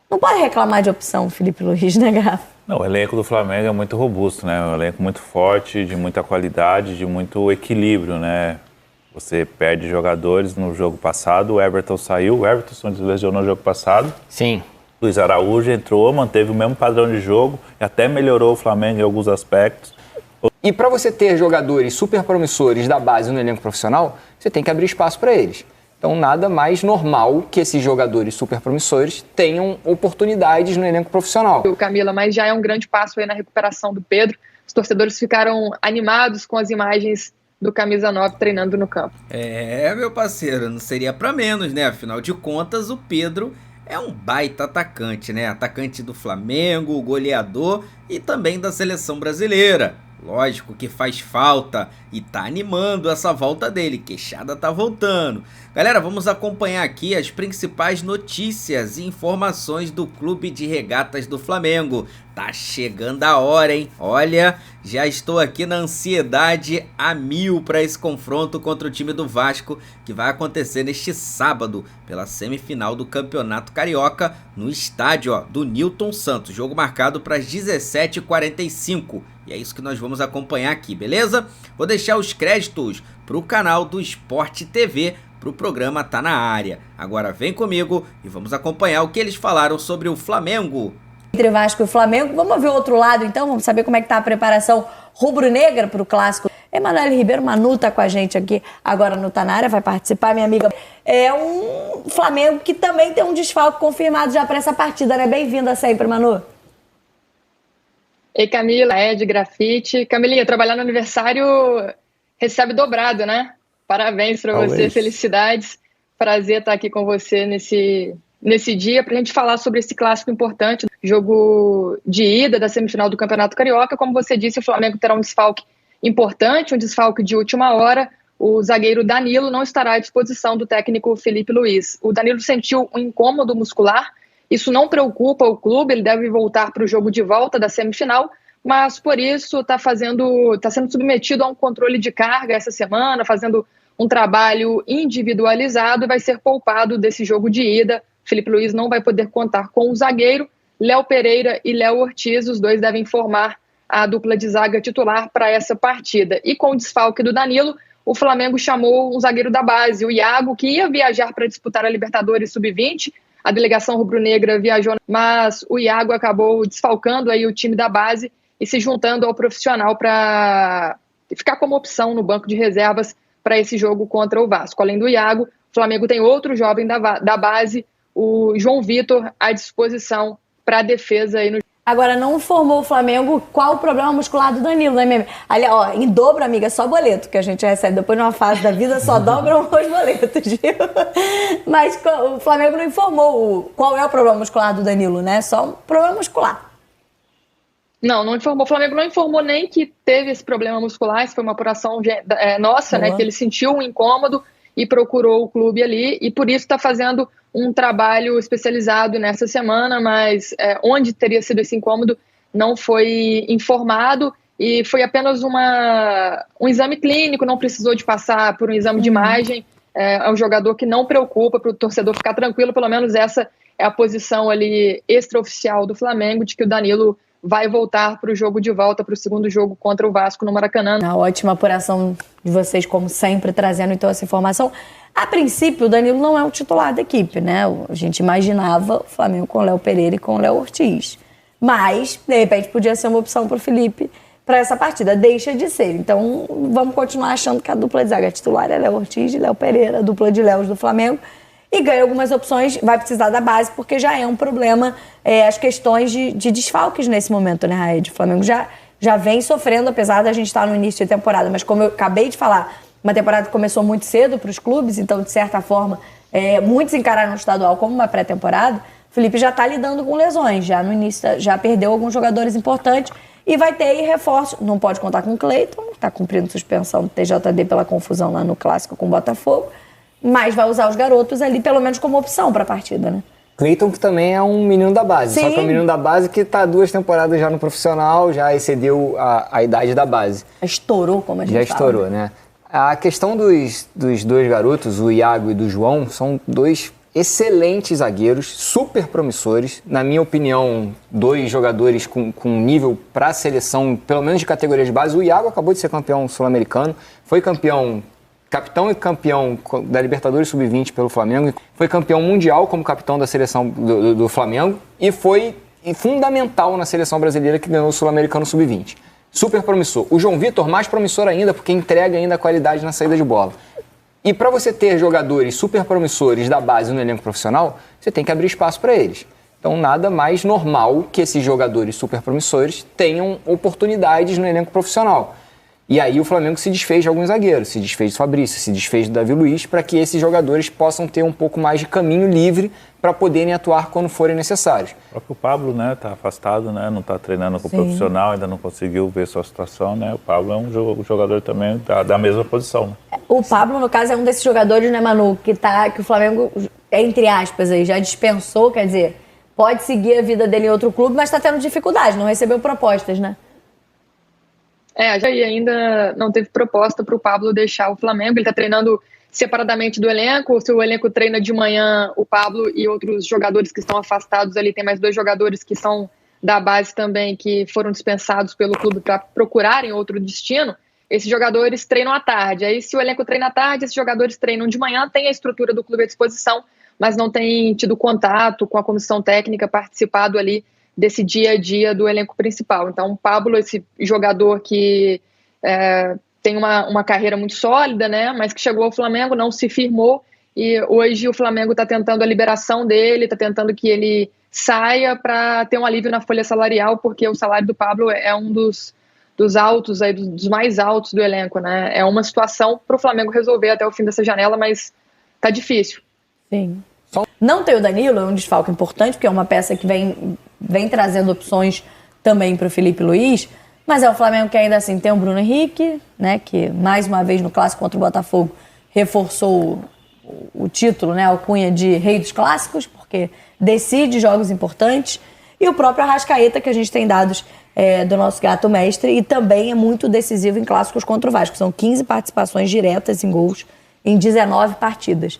Não pode reclamar de opção, Felipe Luiz, né, Gafa? Não, o elenco do Flamengo é muito robusto, né? Um elenco muito forte, de muita qualidade, de muito equilíbrio, né? Você perde jogadores no jogo passado, o Everton saiu, o Everton se lesionou no jogo passado. Sim. Luiz Araújo entrou, manteve o mesmo padrão de jogo e até melhorou o Flamengo em alguns aspectos. E para você ter jogadores super promissores da base no elenco profissional, você tem que abrir espaço para eles. Então, nada mais normal que esses jogadores super promissores tenham oportunidades no elenco profissional. Camila, mas já é um grande passo aí na recuperação do Pedro. Os torcedores ficaram animados com as imagens do Camisa 9 treinando no campo. Meu parceiro, não seria para menos, né? Afinal de contas, o Pedro é um baita atacante, né? Atacante do Flamengo, goleador e também da seleção brasileira. Lógico que faz falta e tá animando essa volta dele. Queixada tá voltando. Galera, vamos acompanhar aqui as principais notícias e informações do Clube de Regatas do Flamengo. Tá chegando a hora, hein? Olha, já estou aqui na ansiedade a mil para esse confronto contra o time do Vasco, que vai acontecer neste sábado, pela semifinal do Campeonato Carioca, no estádio do Nilton Santos. Jogo marcado para as 17h45. E é isso que nós vamos acompanhar aqui, beleza? Vou deixar os créditos pro canal do Sport TV, pro programa Tá na Área. Agora vem comigo e vamos acompanhar o que eles falaram sobre o Flamengo. Entre Vasco e Flamengo, vamos ver o outro lado então, vamos saber como é que tá a preparação rubro-negra para o clássico. Emanuele Ribeiro, Manu tá com a gente aqui agora no Tá na Área, vai participar, minha amiga. É um Flamengo que também tem um desfalque confirmado já para essa partida, né? Bem-vinda sempre, Manu. Ei, Camila, de grafite. Camilinha, trabalhar no aniversário recebe dobrado, né? Parabéns para você, felicidades. Prazer estar aqui com você nesse dia para a gente falar sobre esse clássico importante, jogo de ida da semifinal do Campeonato Carioca. Como você disse, o Flamengo terá um desfalque importante, um desfalque de última hora. O zagueiro Danilo não estará à disposição do técnico Felipe Luiz. O Danilo sentiu um incômodo muscular. Isso não preocupa o clube, ele deve voltar para o jogo de volta da semifinal, mas por isso está sendo submetido a um controle de carga essa semana, fazendo um trabalho individualizado e vai ser poupado desse jogo de ida. Felipe Luiz não vai poder contar com o zagueiro. Léo Pereira e Léo Ortiz, os dois devem formar a dupla de zaga titular para essa partida. E com o desfalque do Danilo, o Flamengo chamou um zagueiro da base, o Iago, que ia viajar para disputar a Libertadores Sub-20. A delegação rubro-negra viajou, mas o Iago acabou desfalcando aí o time da base e se juntando ao profissional para ficar como opção no banco de reservas para esse jogo contra o Vasco. Além do Iago, o Flamengo tem outro jovem da base, o João Vitor, à disposição para a defesa aí no. Agora, não informou o Flamengo qual o problema muscular do Danilo, né, mesmo? Ali, ó, em dobro, amiga, só boleto que a gente recebe. Depois, numa fase da vida, só dobram os boletos, viu? Mas o Flamengo não informou qual é o problema muscular do Danilo, né? Só um problema muscular. Não informou. O Flamengo não informou nem que teve esse problema muscular. Isso foi uma apuração nossa, né? Que ele sentiu um incômodo e procurou o clube ali. E por isso está fazendo um trabalho especializado nessa semana, mas onde teria sido esse incômodo não foi informado e foi apenas um exame clínico, não precisou de passar por um exame de imagem. É um jogador que não preocupa, para o torcedor ficar tranquilo, pelo menos essa é a posição ali extraoficial do Flamengo, de que o Danilo vai voltar para o jogo de volta, para o segundo jogo contra o Vasco no Maracanã. A ótima apuração de vocês, como sempre, trazendo então essa informação. A princípio, o Danilo não é o titular da equipe, né? A gente imaginava o Flamengo com o Léo Pereira e com o Léo Ortiz. Mas, de repente, podia ser uma opção para o Felipe para essa partida. Deixa de ser. Então, vamos continuar achando que a dupla de zaga titular é Léo Ortiz e Léo Pereira, a dupla de Léos do Flamengo. E ganha algumas opções, vai precisar da base, porque já é um problema as questões de desfalques nesse momento, né, Raed? O Flamengo já vem sofrendo, apesar da gente estar no início de temporada. Mas como eu acabei de falar, uma temporada que começou muito cedo para os clubes, então, de certa forma, muitos encararam o estadual como uma pré-temporada. O Felipe já está lidando com lesões, já no início já perdeu alguns jogadores importantes e vai ter aí reforço. Não pode contar com o Cleiton, está cumprindo suspensão do TJD pela confusão lá no Clássico com o Botafogo, mas vai usar os garotos ali, pelo menos como opção para a partida, né? Cleiton, que também é um menino da base. Sim. Só que é um menino da base que está 2 temporadas já no profissional, já excedeu a idade da base. Estourou, como a gente já fala. Estourou, né? A questão dos dois garotos, o Iago e do João, são 2 excelentes zagueiros, super promissores. Na minha opinião, 2 jogadores com nível para a seleção, pelo menos de categoria de base. O Iago acabou de ser campeão sul-americano, foi capitão e campeão da Libertadores Sub-20 pelo Flamengo, foi campeão mundial como capitão da seleção do Flamengo e foi fundamental na seleção brasileira que ganhou o Sul-Americano Sub-20. Super promissor. O João Vitor, mais promissor ainda, porque entrega ainda a qualidade na saída de bola. E para você ter jogadores super promissores da base no elenco profissional, você tem que abrir espaço para eles. Então, nada mais normal que esses jogadores super promissores tenham oportunidades no elenco profissional. E aí o Flamengo se desfez de alguns zagueiros, se desfez do Fabrício, se desfez do Davi Luiz, para que esses jogadores possam ter um pouco mais de caminho livre para poderem atuar quando forem necessários. O próprio Pablo, né, tá afastado, né, não está treinando com o profissional, ainda não conseguiu ver sua situação, né? O Pablo é um jogador também da mesma posição. Né? O Pablo, no caso, é um desses jogadores, né, Manu, que o Flamengo, entre aspas, aí, já dispensou, quer dizer, pode seguir a vida dele em outro clube, mas está tendo dificuldade, não recebeu propostas, né? A Jair ainda não teve proposta para o Pablo deixar o Flamengo. Ele está treinando separadamente do elenco. Se o elenco treina de manhã, o Pablo e outros jogadores que estão afastados ali, tem mais 2 jogadores que são da base também, que foram dispensados pelo clube para procurarem outro destino. Esses jogadores treinam à tarde. Aí, se o elenco treina à tarde, esses jogadores treinam de manhã, tem a estrutura do clube à disposição, mas não tem tido contato com a comissão técnica, participado ali desse dia a dia do elenco principal. Então, o Pablo, esse jogador que tem uma carreira muito sólida, né, mas que chegou ao Flamengo, não se firmou, e hoje o Flamengo está tentando a liberação dele, está tentando que ele saia para ter um alívio na folha salarial, porque o salário do Pablo é um dos altos, aí, dos mais altos do elenco, né? É uma situação para o Flamengo resolver até o fim dessa janela, mas tá difícil. Sim. Não ter o Danilo é um desfalque importante, porque é uma peça que vem trazendo opções também para o Felipe Luiz, mas é o Flamengo que ainda assim tem o Bruno Henrique, né, que mais uma vez no clássico contra o Botafogo reforçou o título, né, a alcunha de rei dos clássicos, porque decide jogos importantes, e o próprio Arrascaeta, que a gente tem dados do nosso gato mestre, e também é muito decisivo em clássicos contra o Vasco. São 15 participações diretas em gols em 19 partidas.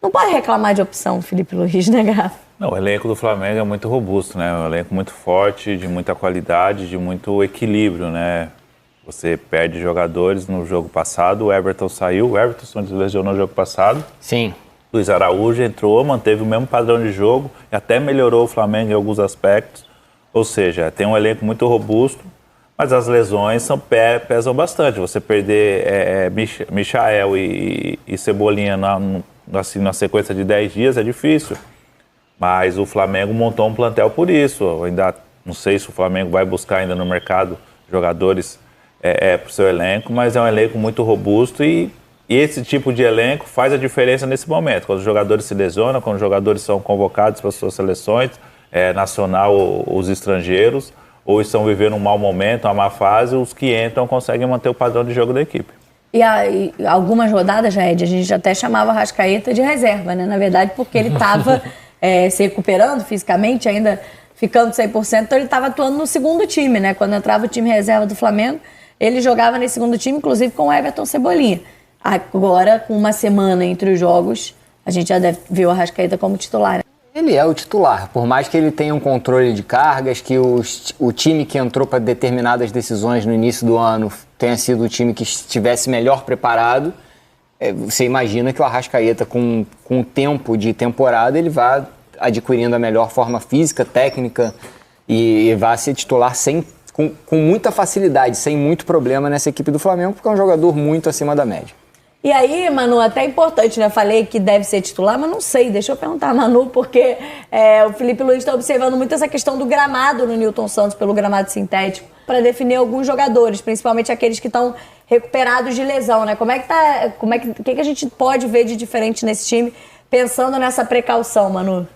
Não pode reclamar de opção, Felipe Luiz, né, Gato? Não, o elenco do Flamengo é muito robusto, né? Um elenco muito forte, de muita qualidade, de muito equilíbrio, né? Você perde jogadores no jogo passado, o Everton saiu, o Everton se lesionou no jogo passado. Sim. Luiz Araújo entrou, manteve o mesmo padrão de jogo e até melhorou o Flamengo em alguns aspectos. Ou seja, tem um elenco muito robusto, mas as lesões pesam bastante. Você perder Michael e Cebolinha na sequência de 10 dias é difícil. Mas o Flamengo montou um plantel por isso. Eu ainda não sei se o Flamengo vai buscar ainda no mercado jogadores para o seu elenco, mas é um elenco muito robusto e esse tipo de elenco faz a diferença nesse momento. Quando os jogadores se lesionam, quando os jogadores são convocados para suas seleções, nacional ou os estrangeiros, ou estão vivendo um mau momento, uma má fase, os que entram conseguem manter o padrão de jogo da equipe. E algumas rodadas, Ed, a gente até chamava o Arrascaeta de reserva, né? Na verdade, porque ele estava se recuperando fisicamente, ainda ficando 100%, então ele estava atuando no segundo time, né? Quando entrava o time reserva do Flamengo, ele jogava nesse segundo time, inclusive com o Everton Cebolinha. Agora, com uma semana entre os jogos, a gente já deve ver o Arrascaeta como titular, né? Ele é o titular, por mais que ele tenha um controle de cargas, que o time que entrou para determinadas decisões no início do ano tenha sido o time que estivesse melhor preparado, você imagina que o Arrascaeta, com o tempo de temporada, ele vai adquirindo a melhor forma física, técnica e vai ser titular com muita facilidade, sem muito problema nessa equipe do Flamengo, porque é um jogador muito acima da média. E aí, Manu, até importante, né? Falei que deve ser titular, mas não sei. Deixa eu perguntar a Manu, porque o Felipe Luiz está observando muito essa questão do gramado no Newton Santos, pelo gramado sintético, para definir alguns jogadores, principalmente aqueles que estão recuperados de lesão, né? O que a gente pode ver de diferente nesse time, pensando nessa precaução, Manu?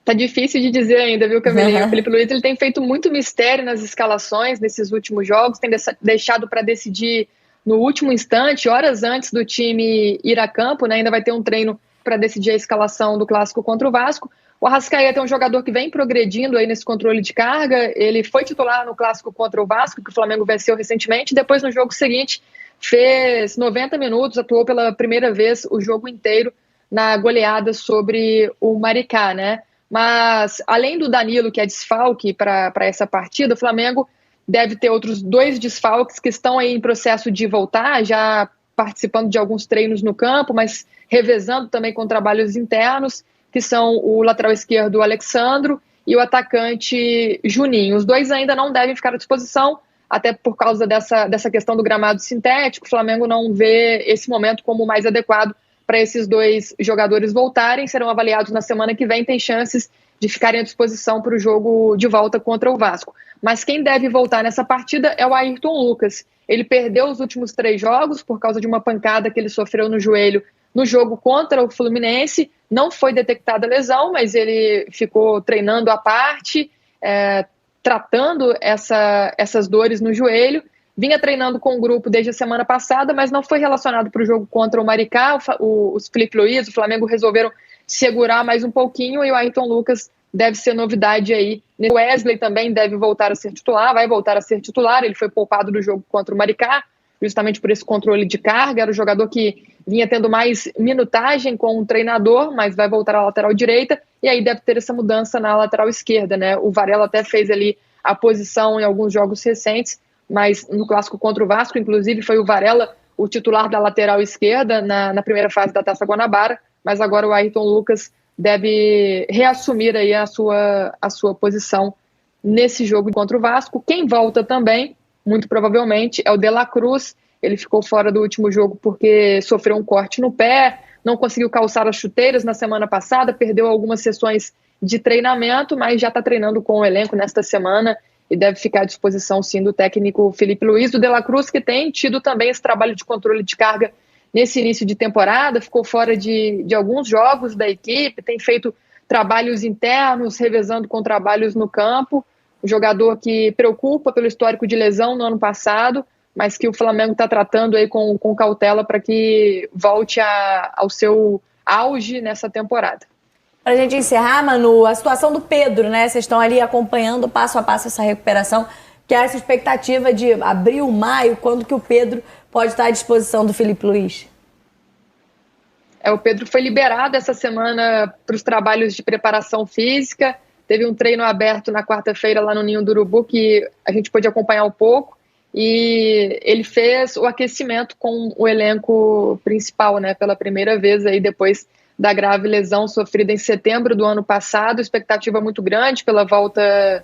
Tá difícil de dizer ainda, viu, Camilinha? O Felipe Luiz ele tem feito muito mistério nas escalações nesses últimos jogos, tem deixado para decidir no último instante, horas antes do time ir a campo, né? Ainda vai ter um treino para decidir a escalação do clássico contra o Vasco. O Arrascaeta é um jogador que vem progredindo aí nesse controle de carga. Ele foi titular no clássico contra o Vasco, que o Flamengo venceu recentemente. Depois, no jogo seguinte, fez 90 minutos, atuou pela primeira vez o jogo inteiro na goleada sobre o Maricá, né? Mas, além do Danilo, que é desfalque para essa partida, o Flamengo deve ter outros 2 desfalques que estão aí em processo de voltar, já participando de alguns treinos no campo, mas revezando também com trabalhos internos, que são o lateral esquerdo, Alexandro, e o atacante Juninho. Os 2 ainda não devem ficar à disposição, até por causa dessa questão do gramado sintético. O Flamengo não vê esse momento como o mais adequado para esses 2 jogadores voltarem, serão avaliados na semana que vem, tem chances de ficarem à disposição para o jogo de volta contra o Vasco. Mas quem deve voltar nessa partida é o Ayrton Lucas. Ele perdeu os últimos 3 jogos por causa de uma pancada que ele sofreu no joelho no jogo contra o Fluminense. Não foi detectada a lesão, mas ele ficou treinando à parte, tratando essas dores no joelho. Vinha treinando com o grupo desde a semana passada, mas não foi relacionado para o jogo contra o Maricá. Os Felipe Luiz, o Flamengo resolveram segurar mais um pouquinho e o Ayrton Lucas deve ser novidade aí. O Wesley também deve voltar a ser titular, vai voltar a ser titular. Ele foi poupado do jogo contra o Maricá, justamente por esse controle de carga. Era o jogador que vinha tendo mais minutagem com o treinador, mas vai voltar à lateral direita. E aí deve ter essa mudança na lateral esquerda, né? O Varela até fez ali a posição em alguns jogos recentes, mas no clássico contra o Vasco, inclusive, foi o Varela o titular da lateral esquerda na primeira fase da Taça Guanabara, mas agora o Ayrton Lucas deve reassumir aí a sua posição nesse jogo contra o Vasco. Quem volta também, muito provavelmente, é o De La Cruz. Ele ficou fora do último jogo porque sofreu um corte no pé, não conseguiu calçar as chuteiras na semana passada, perdeu algumas sessões de treinamento, mas já está treinando com o elenco nesta semana e deve ficar à disposição, sim, do técnico Felipe Luiz. O De La Cruz, que tem tido também esse trabalho de controle de carga nesse início de temporada, ficou fora de alguns jogos da equipe, tem feito trabalhos internos, revezando com trabalhos no campo. Um jogador que preocupa pelo histórico de lesão no ano passado, mas que o Flamengo está tratando aí com cautela para que volte ao seu auge nessa temporada. Para a gente encerrar, Manu, a situação do Pedro, né? Vocês estão ali acompanhando passo a passo essa recuperação, que é essa expectativa de abril, maio, quando que o Pedro pode estar à disposição do Felipe Luiz? O Pedro foi liberado essa semana para os trabalhos de preparação física. Teve um treino aberto na quarta-feira lá no Ninho do Urubu, que a gente pôde acompanhar um pouco. E ele fez o aquecimento com o elenco principal, né? Pela primeira vez aí depois da grave lesão sofrida em setembro do ano passado. Expectativa muito grande pela volta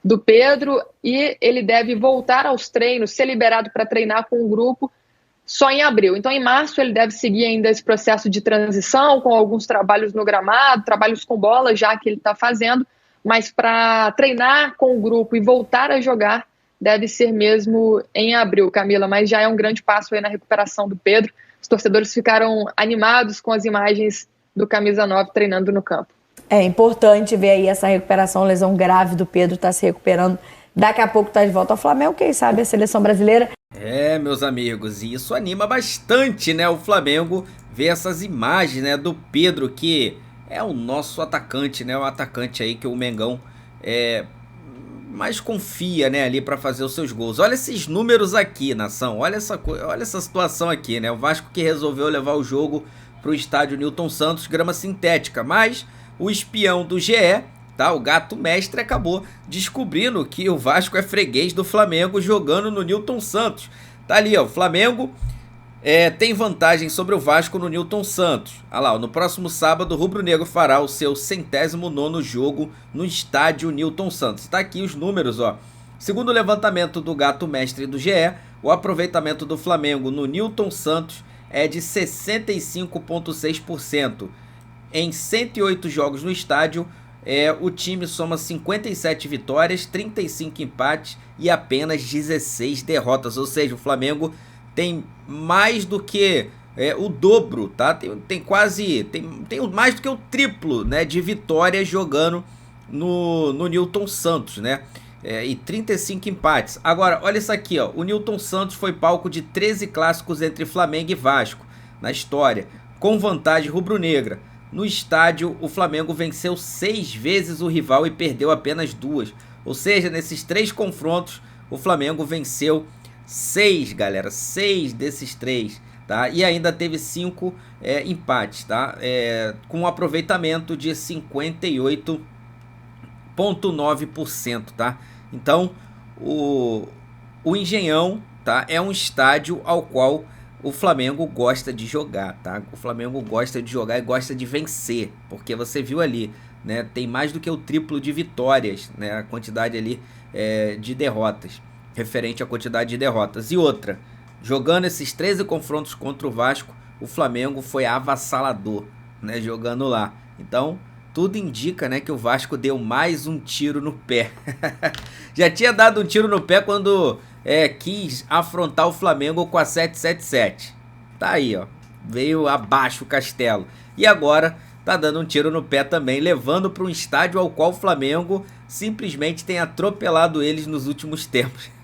do Pedro, e ele deve voltar aos treinos, ser liberado para treinar com o grupo só em abril. Então, em março, ele deve seguir ainda esse processo de transição, com alguns trabalhos no gramado, trabalhos com bola, já que ele está fazendo, mas para treinar com o grupo e voltar a jogar, deve ser mesmo em abril, Camila, mas já é um grande passo aí na recuperação do Pedro. Os torcedores ficaram animados com as imagens do Camisa 9 treinando no campo. É importante ver aí essa recuperação, lesão grave do Pedro, está se recuperando. Daqui a pouco está de volta ao Flamengo, quem sabe a seleção brasileira. Meus amigos, e isso anima bastante, né? O Flamengo ver essas imagens, né, do Pedro, que é o nosso atacante, né? O atacante aí que o Mengão mais confia, né, ali para fazer os seus gols. Olha esses números aqui, nação. Olha essa situação aqui, né? O Vasco que resolveu levar o jogo para o estádio Newton Santos, grama sintética, mas o espião do GE, tá, o Gato Mestre, acabou descobrindo que o Vasco é freguês do Flamengo jogando no Newton Santos. Tá ali, ó, o Flamengo tem vantagem sobre o Vasco no Newton Santos. Olha lá, ó, no próximo sábado o Rubro Negro fará o seu 109º jogo no estádio Newton Santos. Tá aqui os números, ó. Segundo o levantamento do Gato Mestre do GE, o aproveitamento do Flamengo no Newton Santos é de 65,6%. Em 108 jogos no estádio, o time soma 57 vitórias, 35 empates e apenas 16 derrotas. Ou seja, o Flamengo tem mais do que o dobro, tá? Tem mais do que o triplo, né, de vitórias jogando no Newton Santos, né? E 35 empates. Agora, olha isso aqui, ó. O Newton Santos foi palco de 13 clássicos entre Flamengo e Vasco na história, com vantagem rubro-negra. No estádio, o Flamengo venceu 6 vezes o rival e perdeu apenas 2. Ou seja, nesses 3 confrontos, o Flamengo venceu 6, galera. 6 desses 3. tá? E ainda teve 5 empates, tá? Com um aproveitamento de 58,9%, tá? Então, o Engenhão, tá? É um estádio ao qual o Flamengo gosta de jogar, tá? O Flamengo gosta de jogar e gosta de vencer, porque você viu ali, né? Tem mais do que o triplo de vitórias, né? A quantidade ali de derrotas, referente à quantidade de derrotas. E outra, jogando esses 13 confrontos contra o Vasco, o Flamengo foi avassalador, né? Jogando lá. Então, tudo indica, né, que o Vasco deu mais um tiro no pé. Já tinha dado um tiro no pé quando quis afrontar o Flamengo com a 777. Tá aí, ó. Veio abaixo o castelo. E agora tá dando um tiro no pé também, levando para um estádio ao qual o Flamengo simplesmente tem atropelado eles nos últimos tempos.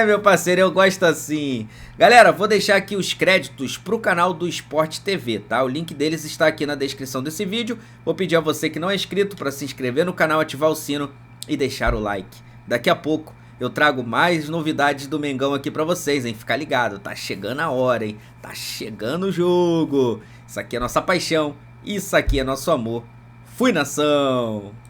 Meu parceiro, eu gosto assim. Galera, vou deixar aqui os créditos pro canal do Sport TV, tá? O link deles está aqui na descrição desse vídeo. Vou pedir a você que não é inscrito para se inscrever no canal, ativar o sino e deixar o like. Daqui a pouco eu trago mais novidades do Mengão aqui pra vocês, hein? Fica ligado, tá chegando a hora, hein? Tá chegando o jogo. Isso aqui é nossa paixão, isso aqui é nosso amor. Fui, nação!